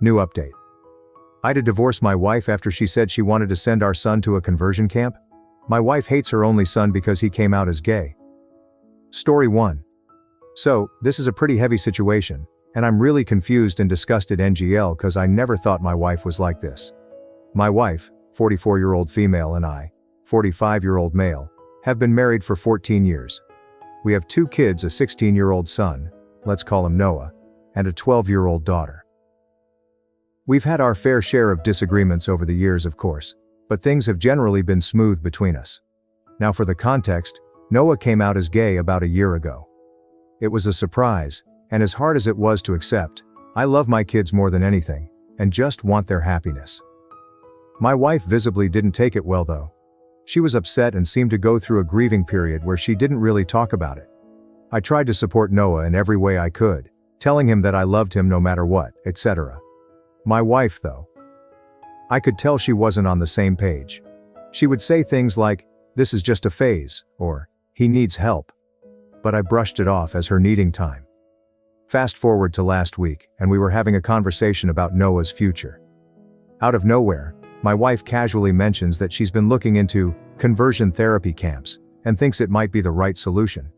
New update. I had to divorce my wife after she said she wanted to send our son to a conversion camp. My wife hates her only son because he came out as gay. Story 1. So, this is a pretty heavy situation, and I'm really confused and disgusted NGL cause I never thought my wife was like this. My wife, 44-year-old female, and I, 45-year-old male, have been married for 14 years. We have 2 kids, a 16-year-old son, let's call him Noah, and a 12-year-old daughter. We've had our fair share of disagreements over the years, of course, but things have generally been smooth between us. Now for the context, Noah came out as gay about a year ago. It was a surprise, and as hard as it was to accept, I love my kids more than anything, and just want their happiness. My wife visibly didn't take it well though. She was upset and seemed to go through a grieving period where she didn't really talk about it. I tried to support Noah in every way I could, telling him that I loved him no matter what, etc. My wife though, I could tell she wasn't on the same page. She would say things like, "This is just a phase," or, "He needs help." But I brushed it off as her needing time. Fast forward to last week, and we were having a conversation about Noah's future. Out of nowhere, my wife casually mentions that she's been looking into conversion therapy camps and thinks it might be the right solution.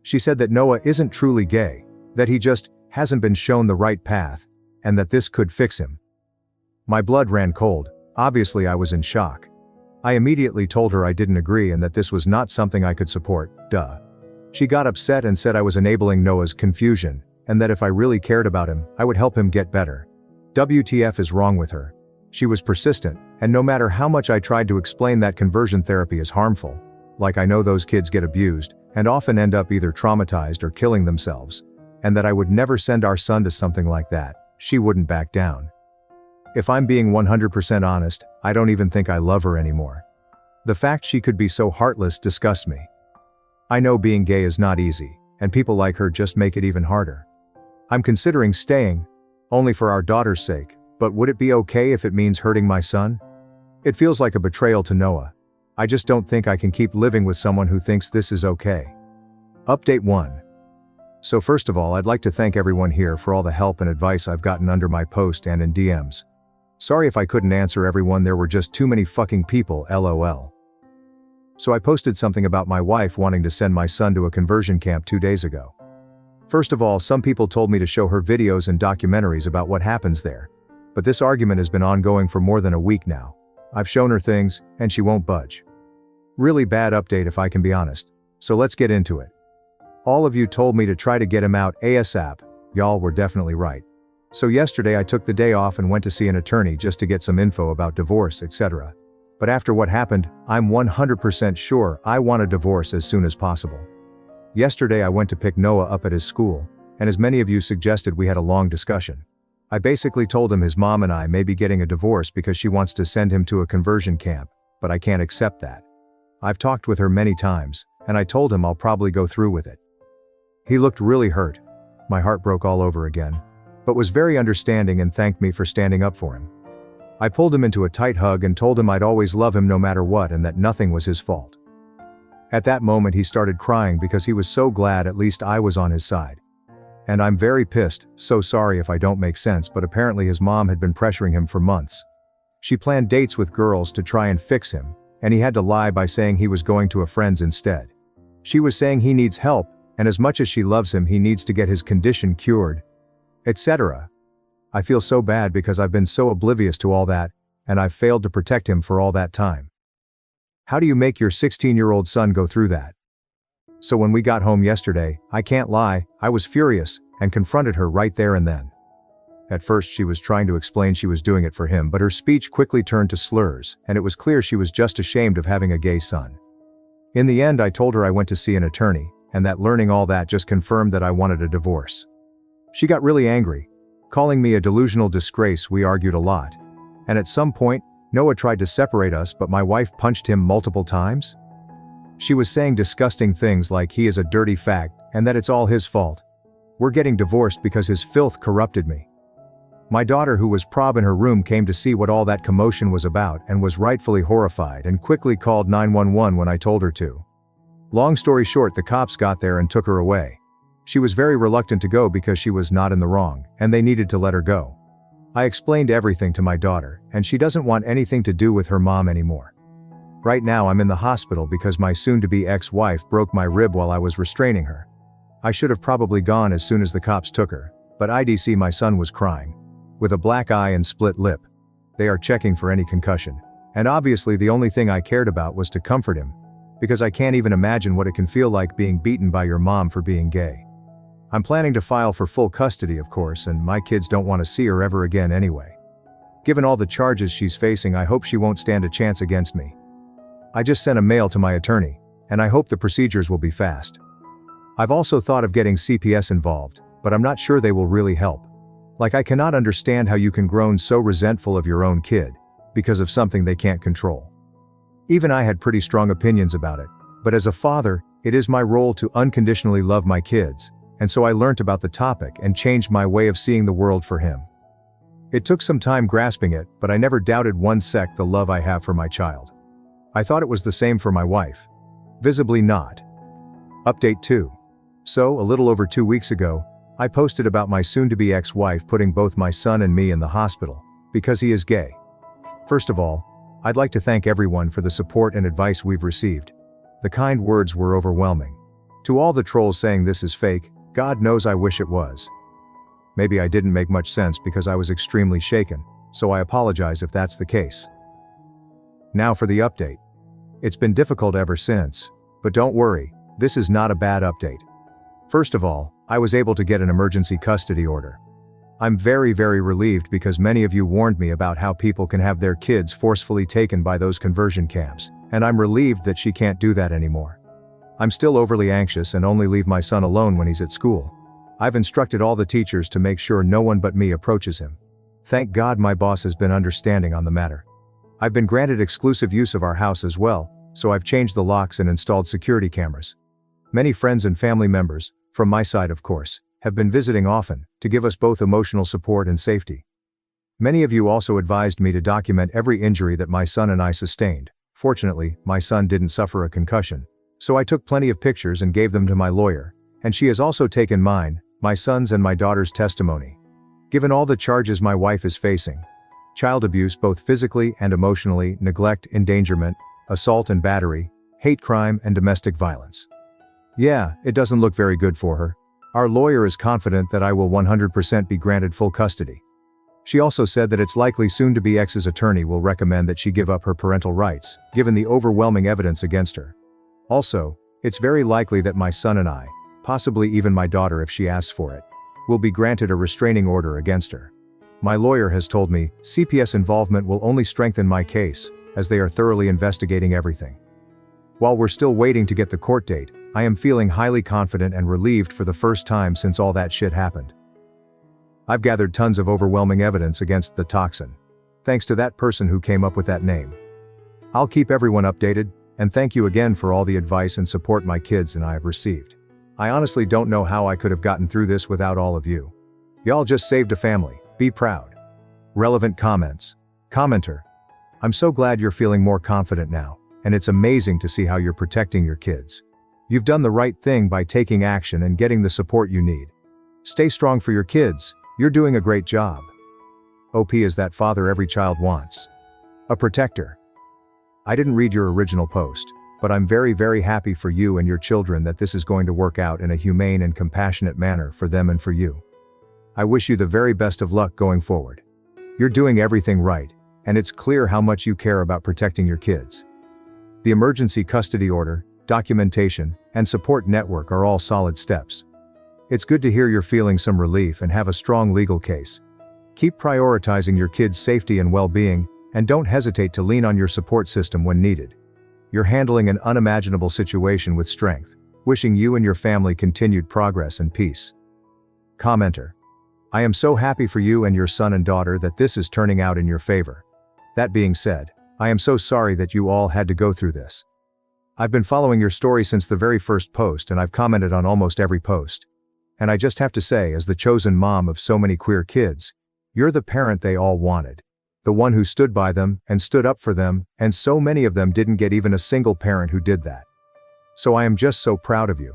She said that Noah isn't truly gay, that he just hasn't been shown the right path, and that this could fix him. My blood ran cold. Obviously I was in shock. I immediately told her I didn't agree and that this was not something I could support, duh. She got upset and said I was enabling Noah's confusion, and that if I really cared about him, I would help him get better. WTF is wrong with her? She was persistent, and no matter how much I tried to explain that conversion therapy is harmful, like I know those kids get abused, and often end up either traumatized or killing themselves, and that I would never send our son to something like that, she wouldn't back down. If I'm being 100% honest, I don't even think I love her anymore. The fact she could be so heartless disgusts me. I know being gay is not easy, and people like her just make it even harder. I'm considering staying, only for our daughter's sake, but would it be okay if it means hurting my son? It feels like a betrayal to Noah. I just don't think I can keep living with someone who thinks this is okay. Update 1. So first of all, I'd like to thank everyone here for all the help and advice I've gotten under my post and in DMs. Sorry if I couldn't answer everyone, there were just too many fucking people, lol. So I posted something about my wife wanting to send my son to a conversion camp 2 days ago. First of all, some people told me to show her videos and documentaries about what happens there. But this argument has been ongoing for more than a week now. I've shown her things, and she won't budge. Really bad update if I can be honest. So let's get into it. All of you told me to try to get him out ASAP, y'all were definitely right. So yesterday I took the day off and went to see an attorney just to get some info about divorce, etc. But after what happened, I'm 100% sure I want a divorce as soon as possible. Yesterday I went to pick Noah up at his school, and as many of you suggested, we had a long discussion. I basically told him his mom and I may be getting a divorce because she wants to send him to a conversion camp, but I can't accept that. I've talked with her many times, and I told him I'll probably go through with it. He looked really hurt. My heart broke all over again, but was very understanding and thanked me for standing up for him. I pulled him into a tight hug and told him I'd always love him no matter what and that nothing was his fault. At that moment he started crying because he was so glad at least I was on his side. And I'm very pissed, so sorry if I don't make sense, but apparently his mom had been pressuring him for months. She planned dates with girls to try and fix him, and he had to lie by saying he was going to a friend's instead. She was saying he needs help, and as much as she loves him he needs to get his condition cured, etc. I feel so bad because I've been so oblivious to all that, and I've failed to protect him for all that time. How do you make your 16-year-old son go through that? So when we got home yesterday, I can't lie, I was furious, and confronted her right there and then. At first she was trying to explain she was doing it for him, but her speech quickly turned to slurs, and it was clear she was just ashamed of having a gay son. In the end I told her I went to see an attorney, and that learning all that just confirmed that I wanted a divorce. She got really angry, calling me a delusional disgrace. We argued a lot, and at some point, Noah tried to separate us, but my wife punched him multiple times. She was saying disgusting things like he is a dirty fag, and that it's all his fault. We're getting divorced because his filth corrupted me. My daughter, who was prob in her room, came to see what all that commotion was about and was rightfully horrified and quickly called 911 when I told her to. Long story short, the cops got there and took her away. She was very reluctant to go because she was not in the wrong, and they needed to let her go. I explained everything to my daughter, and she doesn't want anything to do with her mom anymore. Right now I'm in the hospital because my soon-to-be ex-wife broke my rib while I was restraining her. I should have probably gone as soon as the cops took her, but IDC my son was crying. With a black eye and split lip. They are checking for any concussion. And obviously the only thing I cared about was to comfort him. Because I can't even imagine what it can feel like being beaten by your mom for being gay. I'm planning to file for full custody of course, and my kids don't want to see her ever again anyway. Given all the charges she's facing, I hope she won't stand a chance against me. I just sent a mail to my attorney, and I hope the procedures will be fast. I've also thought of getting CPS involved, but I'm not sure they will really help. Like, I cannot understand how you can grow so resentful of your own kid, because of something they can't control. Even I had pretty strong opinions about it, but as a father, it is my role to unconditionally love my kids, and so I learnt about the topic and changed my way of seeing the world for him. It took some time grasping it, but I never doubted one sec the love I have for my child. I thought it was the same for my wife. Visibly not. Update 2. So, a little over 2 weeks ago, I posted about my soon-to-be ex-wife putting both my son and me in the hospital, because he is gay. First of all, I'd like to thank everyone for the support and advice we've received. The kind words were overwhelming. To all the trolls saying this is fake, God knows I wish it was. Maybe I didn't make much sense because I was extremely shaken, so I apologize if that's the case. Now for the update. It's been difficult ever since, but don't worry, this is not a bad update. First of all, I was able to get an emergency custody order. I'm very relieved because many of you warned me about how people can have their kids forcefully taken by those conversion camps, and I'm relieved that she can't do that anymore. I'm still overly anxious and only leave my son alone when he's at school. I've instructed all the teachers to make sure no one but me approaches him. Thank God my boss has been understanding on the matter. I've been granted exclusive use of our house as well, so I've changed the locks and installed security cameras. Many friends and family members, from my side of course, have been visiting often, to give us both emotional support and safety. Many of you also advised me to document every injury that my son and I sustained. Fortunately, my son didn't suffer a concussion, so I took plenty of pictures and gave them to my lawyer, and she has also taken mine, my son's and my daughter's testimony. Given all the charges my wife is facing, child abuse both physically and emotionally, neglect, endangerment, assault and battery, hate crime and domestic violence. Yeah, it doesn't look very good for her. Our lawyer is confident that I will 100% be granted full custody. She also said that it's likely soon-to-be ex's attorney will recommend that she give up her parental rights, given the overwhelming evidence against her. Also, it's very likely that my son and I, possibly even my daughter if she asks for it, will be granted a restraining order against her. My lawyer has told me CPS involvement will only strengthen my case, as they are thoroughly investigating everything. While we're still waiting to get the court date, I am feeling highly confident and relieved for the first time since all that shit happened. I've gathered tons of overwhelming evidence against the toxin. Thanks to that person who came up with that name. I'll keep everyone updated, and thank you again for all the advice and support my kids and I have received. I honestly don't know how I could have gotten through this without all of you. Y'all just saved a family. Be proud. Relevant comments. Commenter. I'm so glad you're feeling more confident now, and it's amazing to see how you're protecting your kids. You've done the right thing by taking action and getting the support you need. Stay strong for your kids, you're doing a great job. OP is that father every child wants. A protector. I didn't read your original post, but I'm very happy for you and your children that this is going to work out in a humane and compassionate manner for them and for you. I wish you the very best of luck going forward. You're doing everything right, and it's clear how much you care about protecting your kids. The emergency custody order, documentation, and support network are all solid steps. It's good to hear you're feeling some relief and have a strong legal case. Keep prioritizing your kids' safety and well-being, and don't hesitate to lean on your support system when needed. You're handling an unimaginable situation with strength, wishing you and your family continued progress and peace. Commenter. I am so happy for you and your son and daughter that this is turning out in your favor. That being said, I am so sorry that you all had to go through this. I've been following your story since the very first post and I've commented on almost every post. And I just have to say, as the chosen mom of so many queer kids, you're the parent they all wanted. The one who stood by them and stood up for them, and so many of them didn't get even a single parent who did that. So I am just so proud of you.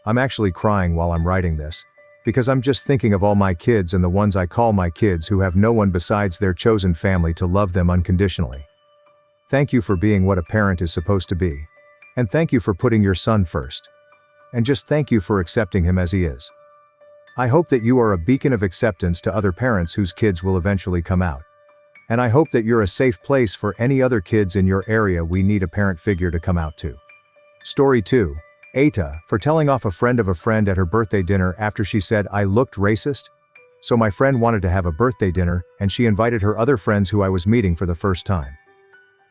I'm actually crying while I'm writing this. because I'm just thinking of all my kids and the ones I call my kids who have no one besides their chosen family to love them unconditionally. Thank you for being what a parent is supposed to be. And thank you for putting your son first. And just thank you for accepting him as he is. I hope that you are a beacon of acceptance to other parents whose kids will eventually come out. And I hope that you're a safe place for any other kids in your area we need a parent figure to come out to. Story 2. Eta, for telling off a friend of a friend at her birthday dinner after she said I looked racist. So my friend wanted to have a birthday dinner, and she invited her other friends who I was meeting for the first time.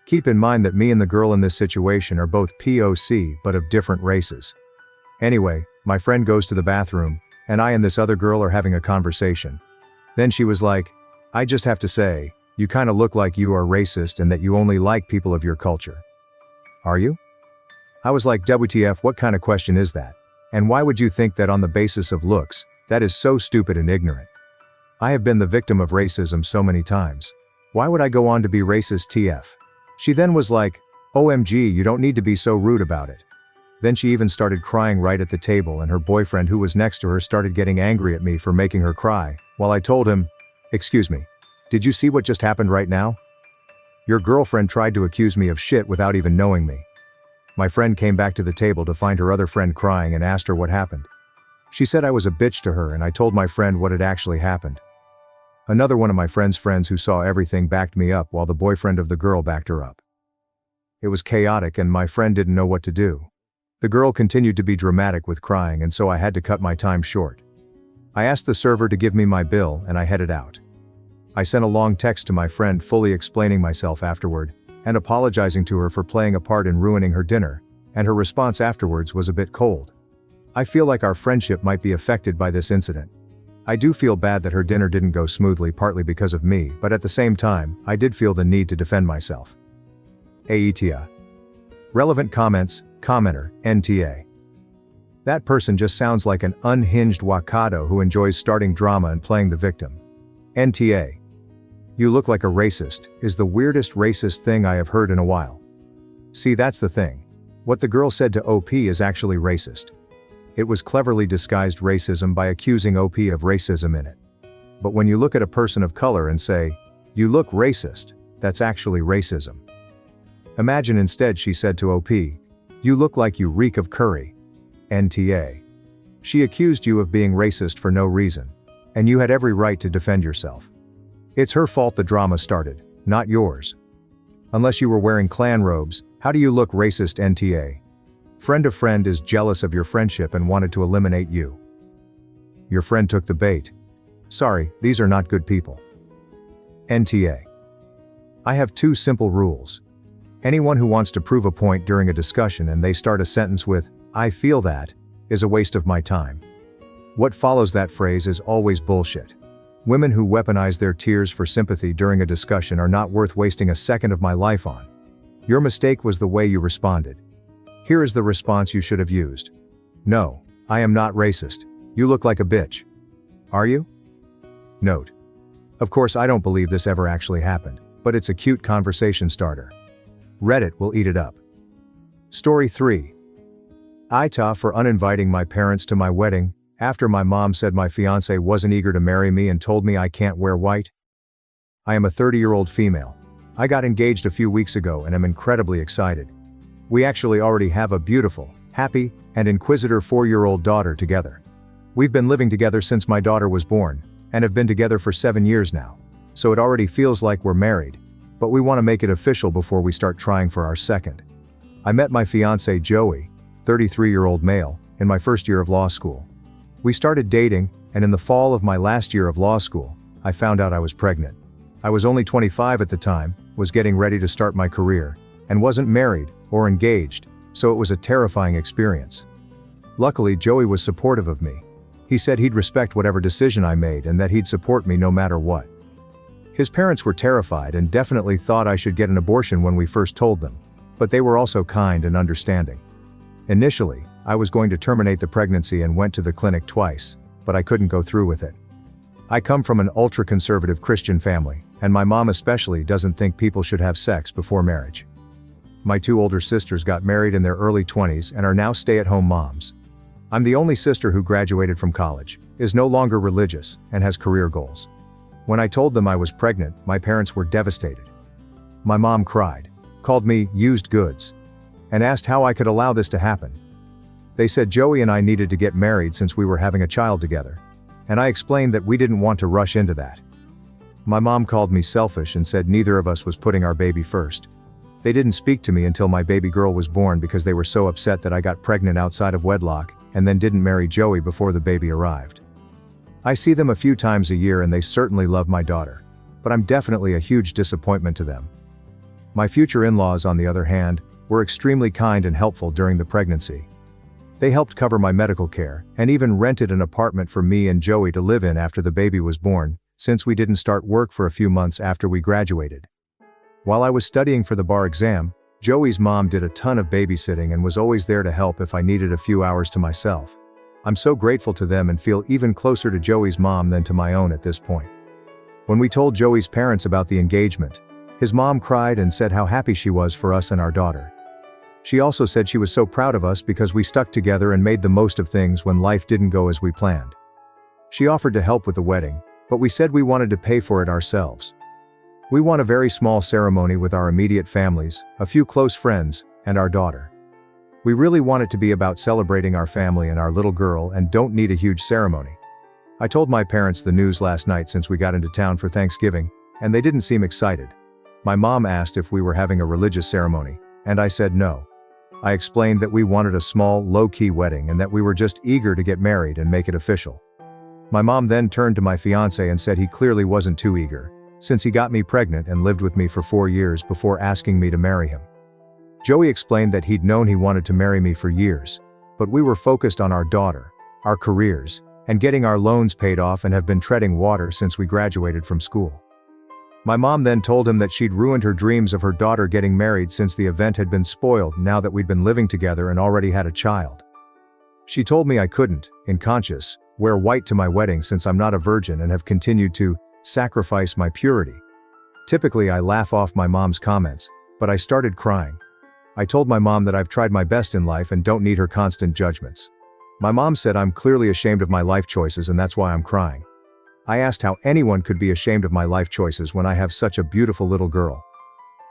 Keep in mind that me and the girl in this situation are both POC but of different races. Anyway, my friend goes to the bathroom, and I and this other girl are having a conversation. Then she was like, I just have to say, you kinda look like you are racist and that you only like people of your culture. Are you? I was like, WTF, what kind of question is that? And why would you think that on the basis of looks? That is so stupid and ignorant. I have been the victim of racism so many times. Why would I go on to be racist TF? She then was like, OMG, you don't need to be so rude about it. Then she even started crying right at the table, and her boyfriend who was next to her started getting angry at me for making her cry, while I told him, excuse me, did you see what just happened right now? Your girlfriend tried to accuse me of shit without even knowing me. My friend came back to the table to find her other friend crying and asked her what happened. She said I was a bitch to her, and I told my friend what had actually happened. Another one of my friend's friends who saw everything backed me up while the boyfriend of the girl backed her up. It was chaotic and my friend didn't know what to do. The girl continued to be dramatic with crying, and so I had to cut my time short. I asked the server to give me my bill and I headed out. I sent a long text to my friend fully explaining myself afterward, and apologizing to her for playing a part in ruining her dinner, and her response afterwards was a bit cold. I feel like our friendship might be affected by this incident. I do feel bad that her dinner didn't go smoothly, partly because of me, but at the same time, I did feel the need to defend myself. Aetia. Relevant comments, commenter, NTA. That person just sounds like an unhinged Wakado who enjoys starting drama and playing the victim. NTA. You look like a racist, is the weirdest racist thing I have heard in a while. See, that's the thing. What the girl said to OP is actually racist. It was cleverly disguised racism by accusing OP of racism in it. But when you look at a person of color and say, you look racist, that's actually racism. Imagine instead she said to OP, you look like you reek of curry. NTA. She accused you of being racist for no reason. And you had every right to defend yourself. It's her fault the drama started, not yours. Unless you were wearing clan robes, how do you look racist? NTA. Friend of friend is jealous of your friendship and wanted to eliminate you. Your friend took the bait. Sorry, these are not good people. NTA. I have two simple rules. Anyone who wants to prove a point during a discussion and they start a sentence with, I feel that, is a waste of my time. What follows that phrase is always bullshit. Women who weaponize their tears for sympathy during a discussion are not worth wasting a second of my life on. Your mistake was the way you responded. Here is the response you should have used. No, I am not racist. You look like a bitch. Are you? Note. Of course, I don't believe this ever actually happened, but it's a cute conversation starter. Reddit will eat it up. Story 3. Ita for uninviting my parents to my wedding, after my mom said my fiancé wasn't eager to marry me and told me I can't wear white. I am a 30-year-old female. I got engaged a few weeks ago and am incredibly excited. We actually already have a beautiful, happy, and inquisitor 4-year-old daughter together. We've been living together since my daughter was born, and have been together for 7 years now. So it already feels like we're married, but we want to make it official before we start trying for our second. I met my fiancé Joey, 33-year-old male, in my first year of law school. We started dating, and in the fall of my last year of law school, I found out I was pregnant. I was only 25 at the time, was getting ready to start my career, and wasn't married or engaged, so it was a terrifying experience. Luckily, Joey was supportive of me. He said he'd respect whatever decision I made and that he'd support me no matter what. His parents were terrified and definitely thought I should get an abortion when we first told them, but they were also kind and understanding. Initially, I was going to terminate the pregnancy and went to the clinic twice, but I couldn't go through with it. I come from an ultra-conservative Christian family, and my mom especially doesn't think people should have sex before marriage. My two older sisters got married in their early 20s and are now stay-at-home moms. I'm the only sister who graduated from college, is no longer religious, and has career goals. When I told them I was pregnant, my parents were devastated. My mom cried, called me used goods, and asked how I could allow this to happen. They said Joey and I needed to get married since we were having a child together, and I explained that we didn't want to rush into that. My mom called me selfish and said neither of us was putting our baby first. They didn't speak to me until my baby girl was born because they were so upset that I got pregnant outside of wedlock and then didn't marry Joey before the baby arrived. I see them a few times a year and they certainly love my daughter, but I'm definitely a huge disappointment to them. My future in-laws, on the other hand, were extremely kind and helpful during the pregnancy. They helped cover my medical care and even rented an apartment for me and Joey to live in after the baby was born, since we didn't start work for a few months after we graduated. While I was studying for the bar exam, Joey's mom did a ton of babysitting and was always there to help if I needed a few hours to myself. I'm so grateful to them and feel even closer to Joey's mom than to my own at this point. When we told Joey's parents about the engagement, his mom cried and said how happy she was for us and our daughter. She also said she was so proud of us because we stuck together and made the most of things when life didn't go as we planned. She offered to help with the wedding, but we said we wanted to pay for it ourselves. We want a very small ceremony with our immediate families, a few close friends, and our daughter. We really want it to be about celebrating our family and our little girl and don't need a huge ceremony. I told my parents the news last night since we got into town for Thanksgiving, and they didn't seem excited. My mom asked if we were having a religious ceremony, and I said no. I explained that we wanted a small, low-key wedding and that we were just eager to get married and make it official. My mom then turned to my fiancé and said he clearly wasn't too eager, since he got me pregnant and lived with me for 4 years before asking me to marry him. Joey explained that he'd known he wanted to marry me for years, but we were focused on our daughter, our careers, and getting our loans paid off and have been treading water since we graduated from school. My mom then told him that she'd ruined her dreams of her daughter getting married since the event had been spoiled now that we'd been living together and already had a child. She told me I couldn't, in conscience, wear white to my wedding since I'm not a virgin and have continued to sacrifice my purity. Typically I laugh off my mom's comments, but I started crying. I told my mom that I've tried my best in life and don't need her constant judgments. My mom said I'm clearly ashamed of my life choices and that's why I'm crying. I asked how anyone could be ashamed of my life choices when I have such a beautiful little girl.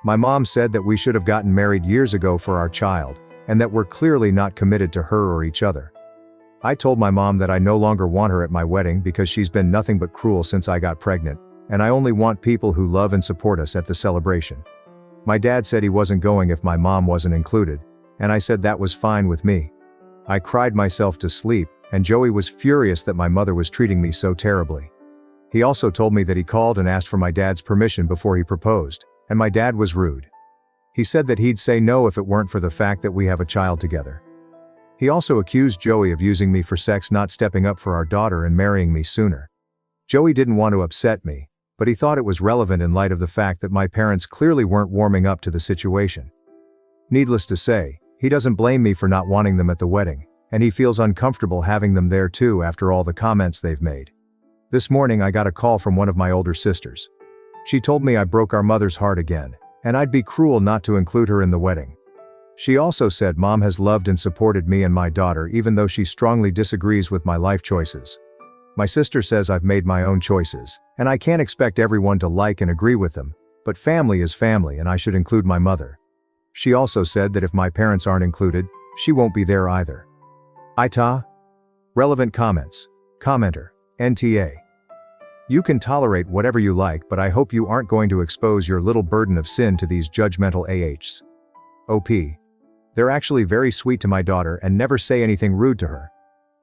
My mom said that we should have gotten married years ago for our child, and that we're clearly not committed to her or each other. I told my mom that I no longer want her at my wedding because she's been nothing but cruel since I got pregnant, and I only want people who love and support us at the celebration. My dad said he wasn't going if my mom wasn't included, and I said that was fine with me. I cried myself to sleep, and Joey was furious that my mother was treating me so terribly. He also told me that he called and asked for my dad's permission before he proposed, and my dad was rude. He said that he'd say no if it weren't for the fact that we have a child together. He also accused Joey of using me for sex, not stepping up for our daughter and marrying me sooner. Joey didn't want to upset me, but he thought it was relevant in light of the fact that my parents clearly weren't warming up to the situation. Needless to say, he doesn't blame me for not wanting them at the wedding, and he feels uncomfortable having them there too after all the comments they've made. This morning I got a call from one of my older sisters. She told me I broke our mother's heart again, and I'd be cruel not to include her in the wedding. She also said Mom has loved and supported me and my daughter even though she strongly disagrees with my life choices. My sister says I've made my own choices, and I can't expect everyone to like and agree with them, but family is family and I should include my mother. She also said that if my parents aren't included, she won't be there either. Ita? Relevant comments. Commenter. NTA. You can tolerate whatever you like, but I hope you aren't going to expose your little burden of sin to these judgmental AHs. OP. They're actually very sweet to my daughter and never say anything rude to her.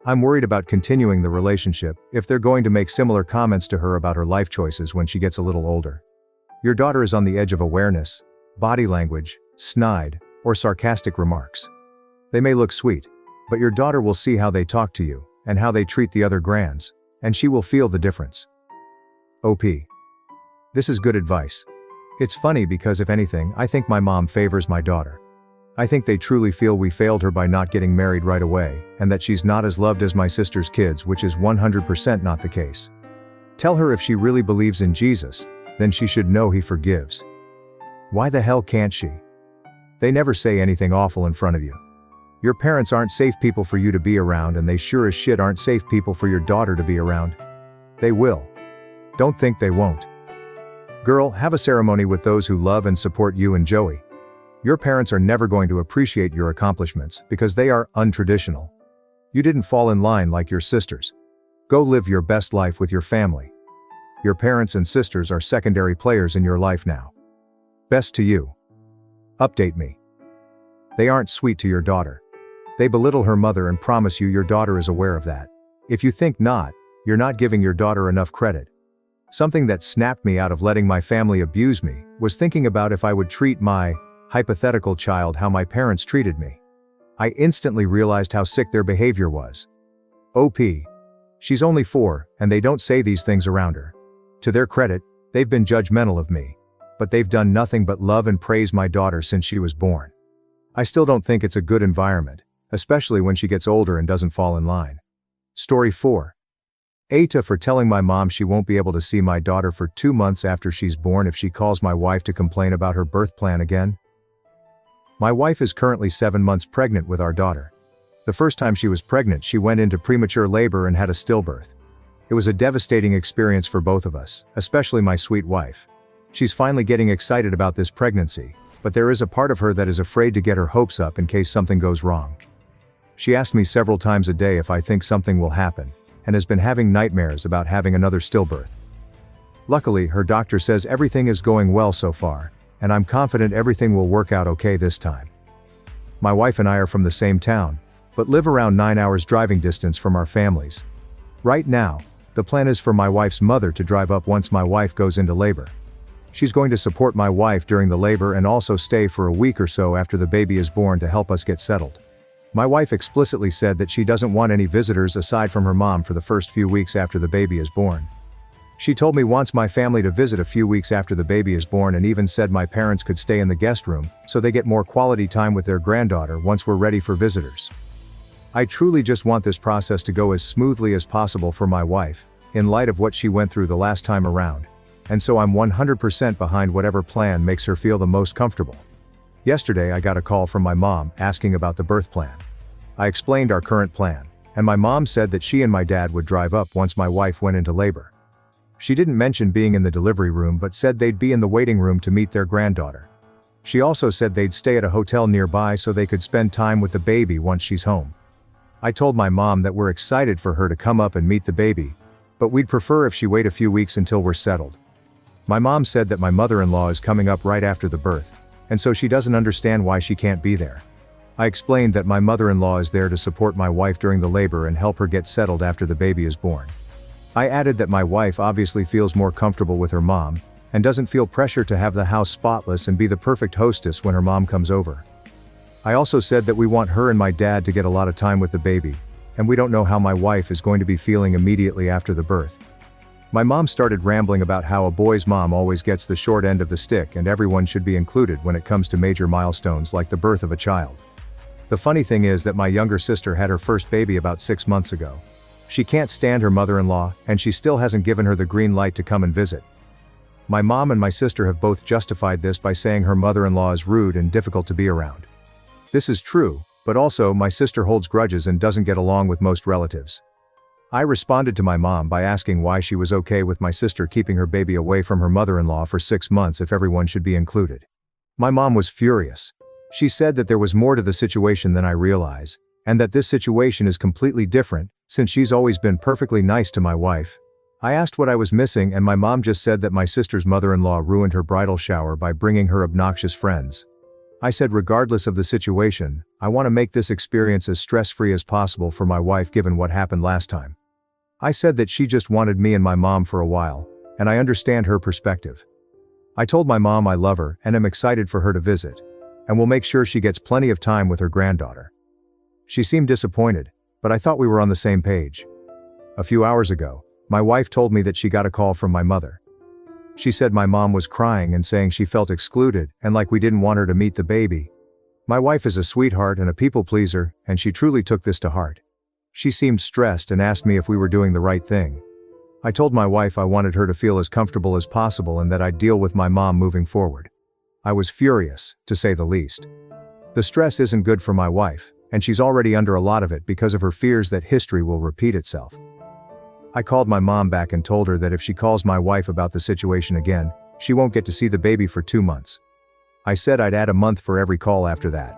I'm worried about continuing the relationship if they're going to make similar comments to her about her life choices when she gets a little older. Your daughter is on the edge of awareness, body language, snide, or sarcastic remarks. They may look sweet, but your daughter will see how they talk to you and how they treat the other grands, and she will feel the difference. OP. This is good advice. It's funny because if anything, I think my mom favors my daughter. I think they truly feel we failed her by not getting married right away, and that she's not as loved as my sister's kids, which is 100% not the case. Tell her if she really believes in Jesus, then she should know he forgives. Why the hell can't she? They never say anything awful in front of you. Your parents aren't safe people for you to be around, and they sure as shit aren't safe people for your daughter to be around. They will. Don't think they won't. Girl, have a ceremony with those who love and support you and Joey. Your parents are never going to appreciate your accomplishments because they are untraditional. You didn't fall in line like your sisters. Go live your best life with your family. Your parents and sisters are secondary players in your life now. Best to you. Update me. They aren't sweet to your daughter. They belittle her mother and promise you your daughter is aware of that. If you think not, you're not giving your daughter enough credit. Something that snapped me out of letting my family abuse me was thinking about if I would treat my hypothetical child how my parents treated me. I instantly realized how sick their behavior was. OP. She's only 4, and they don't say these things around her. To their credit, they've been judgmental of me, but they've done nothing but love and praise my daughter since she was born. I still don't think it's a good environment, especially when she gets older and doesn't fall in line. Story 4. Eta for telling my mom she won't be able to see my daughter for 2 months after she's born if she calls my wife to complain about her birth plan again. My wife is currently 7 months pregnant with our daughter. The first time she was pregnant, she went into premature labor and had a stillbirth. It was a devastating experience for both of us, especially my sweet wife. She's finally getting excited about this pregnancy, but there is a part of her that is afraid to get her hopes up in case something goes wrong. She asks me several times a day if I think something will happen, and has been having nightmares about having another stillbirth. Luckily, her doctor says everything is going well so far, and I'm confident everything will work out okay this time. My wife and I are from the same town, but live around 9 hours driving distance from our families. Right now, the plan is for my wife's mother to drive up once my wife goes into labor. She's going to support my wife during the labor and also stay for a week or so after the baby is born to help us get settled. My wife explicitly said that she doesn't want any visitors aside from her mom for the first few weeks after the baby is born. She told me wants my family to visit a few weeks after the baby is born, and even said my parents could stay in the guest room so they get more quality time with their granddaughter once we're ready for visitors. I truly just want this process to go as smoothly as possible for my wife, in light of what she went through the last time around, and so I'm 100% behind whatever plan makes her feel the most comfortable. Yesterday I got a call from my mom asking about the birth plan. I explained our current plan, and my mom said that she and my dad would drive up once my wife went into labor. She didn't mention being in the delivery room but said they'd be in the waiting room to meet their granddaughter. She also said they'd stay at a hotel nearby so they could spend time with the baby once she's home. I told my mom that we're excited for her to come up and meet the baby, but we'd prefer if she wait a few weeks until we're settled. My mom said that my mother-in-law is coming up right after the birth, and so she doesn't understand why she can't be there. I explained that my mother-in-law is there to support my wife during the labor and help her get settled after the baby is born. I added that my wife obviously feels more comfortable with her mom, and doesn't feel pressure to have the house spotless and be the perfect hostess when her mom comes over. I also said that we want her and my dad to get a lot of time with the baby, and we don't know how my wife is going to be feeling immediately after the birth. My mom started rambling about how a boy's mom always gets the short end of the stick and everyone should be included when it comes to major milestones like the birth of a child. The funny thing is that my younger sister had her first baby about 6 months ago. She can't stand her mother-in-law, and she still hasn't given her the green light to come and visit. My mom and my sister have both justified this by saying her mother-in-law is rude and difficult to be around. This is true, but also my sister holds grudges and doesn't get along with most relatives. I responded to my mom by asking why she was okay with my sister keeping her baby away from her mother-in-law for 6 months if everyone should be included. My mom was furious. She said that there was more to the situation than I realize, and that this situation is completely different, since she's always been perfectly nice to my wife. I asked what I was missing, and my mom just said that my sister's mother-in-law ruined her bridal shower by bringing her obnoxious friends. I said regardless of the situation, I want to make this experience as stress-free as possible for my wife given what happened last time. I said that she just wanted me and my mom for a while, and I understand her perspective. I told my mom I love her and am excited for her to visit, and will make sure she gets plenty of time with her granddaughter. She seemed disappointed, but I thought we were on the same page. A few hours ago, my wife told me that she got a call from my mother. She said my mom was crying and saying she felt excluded and like we didn't want her to meet the baby. My wife is a sweetheart and a people pleaser, and she truly took this to heart. She seemed stressed and asked me if we were doing the right thing. I told my wife I wanted her to feel as comfortable as possible and that I'd deal with my mom moving forward. I was furious, to say the least. The stress isn't good for my wife, and she's already under a lot of it because of her fears that history will repeat itself. I called my mom back and told her that if she calls my wife about the situation again, she won't get to see the baby for 2 months. I said I'd add a month for every call after that.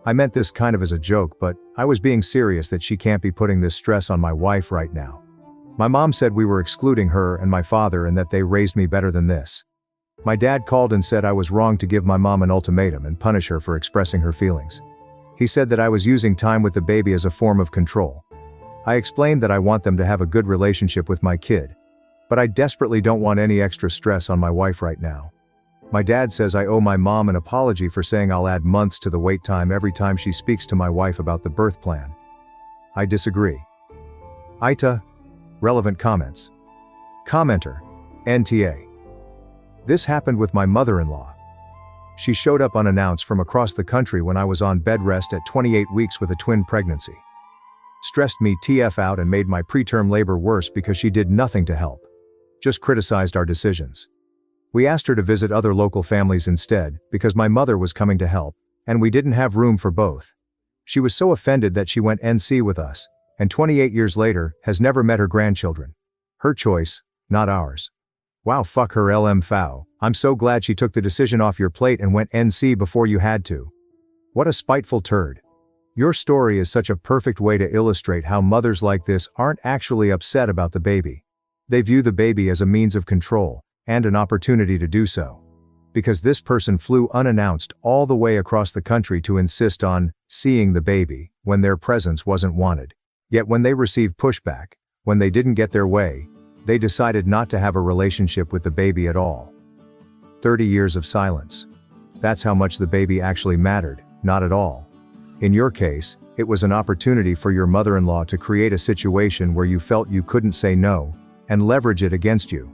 I meant this kind of as a joke, but I was being serious that she can't be putting this stress on my wife right now. My mom said we were excluding her and my father and that they raised me better than this. My dad called and said I was wrong to give my mom an ultimatum and punish her for expressing her feelings. He said that I was using time with the baby as a form of control. I explained that I want them to have a good relationship with my kid, but I desperately don't want any extra stress on my wife right now. My dad says I owe my mom an apology for saying I'll add months to the wait time every time she speaks to my wife about the birth plan. I disagree. Ita. Relevant comments. Commenter. NTA. This happened with my mother-in-law. She showed up unannounced from across the country when I was on bed rest at 28 weeks with a twin pregnancy. Stressed me TF out and made my preterm labor worse because she did nothing to help. Just criticized our decisions. We asked her to visit other local families instead, because my mother was coming to help, and we didn't have room for both. She was so offended that she went NC with us, and 28 years later, has never met her grandchildren. Her choice, not ours. Wow, fuck her LM Fow. I'm so glad she took the decision off your plate and went NC before you had to. What a spiteful turd. Your story is such a perfect way to illustrate how mothers like this aren't actually upset about the baby. They view the baby as a means of control, and an opportunity to do so. Because this person flew unannounced all the way across the country to insist on seeing the baby when their presence wasn't wanted. Yet when they received pushback, when they didn't get their way, they decided not to have a relationship with the baby at all. 30 years of silence. That's how much the baby actually mattered, not at all. In your case, it was an opportunity for your mother-in-law to create a situation where you felt you couldn't say no, and leverage it against you.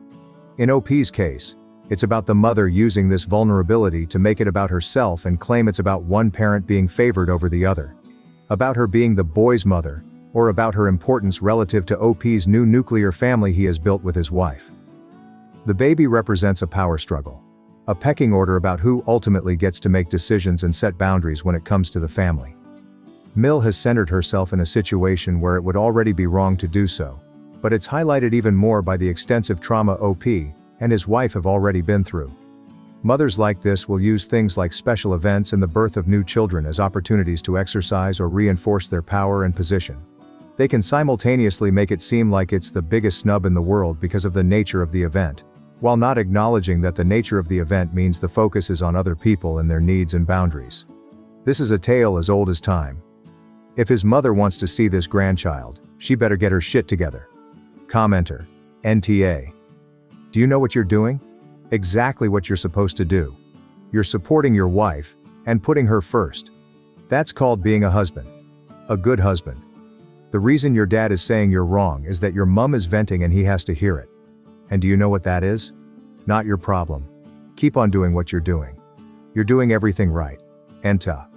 In OP's case, it's about the mother using this vulnerability to make it about herself and claim it's about one parent being favored over the other. About her being the boy's mother, or about her importance relative to OP's new nuclear family he has built with his wife. The baby represents a power struggle. A pecking order about who ultimately gets to make decisions and set boundaries when it comes to the family. Mill has centered herself in a situation where it would already be wrong to do so, but it's highlighted even more by the extensive trauma OP and his wife have already been through. Mothers like this will use things like special events and the birth of new children as opportunities to exercise or reinforce their power and position. They can simultaneously make it seem like it's the biggest snub in the world because of the nature of the event, while not acknowledging that the nature of the event means the focus is on other people and their needs and boundaries. This is a tale as old as time. If his mother wants to see this grandchild, she better get her shit together. Commenter. NTA. Do you know what you're doing? Exactly what you're supposed to do. You're supporting your wife, and putting her first. That's called being a husband. A good husband. The reason your dad is saying you're wrong is that your mum is venting and he has to hear it. And do you know what that is? Not your problem. Keep on doing what you're doing. You're doing everything right. Enta.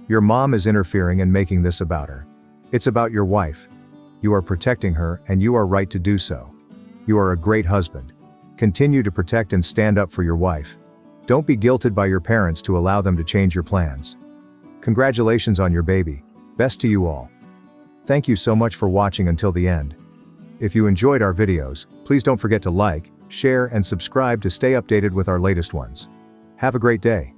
Your mom is interfering and making this about her. It's about your wife. You are protecting her and you are right to do so. You are a great husband. Continue to protect and stand up for your wife. Don't be guilted by your parents to allow them to change your plans. Congratulations on your baby. Best to you all. Thank you so much for watching until the end. If you enjoyed our videos, please don't forget to like, share and subscribe to stay updated with our latest ones. Have a great day.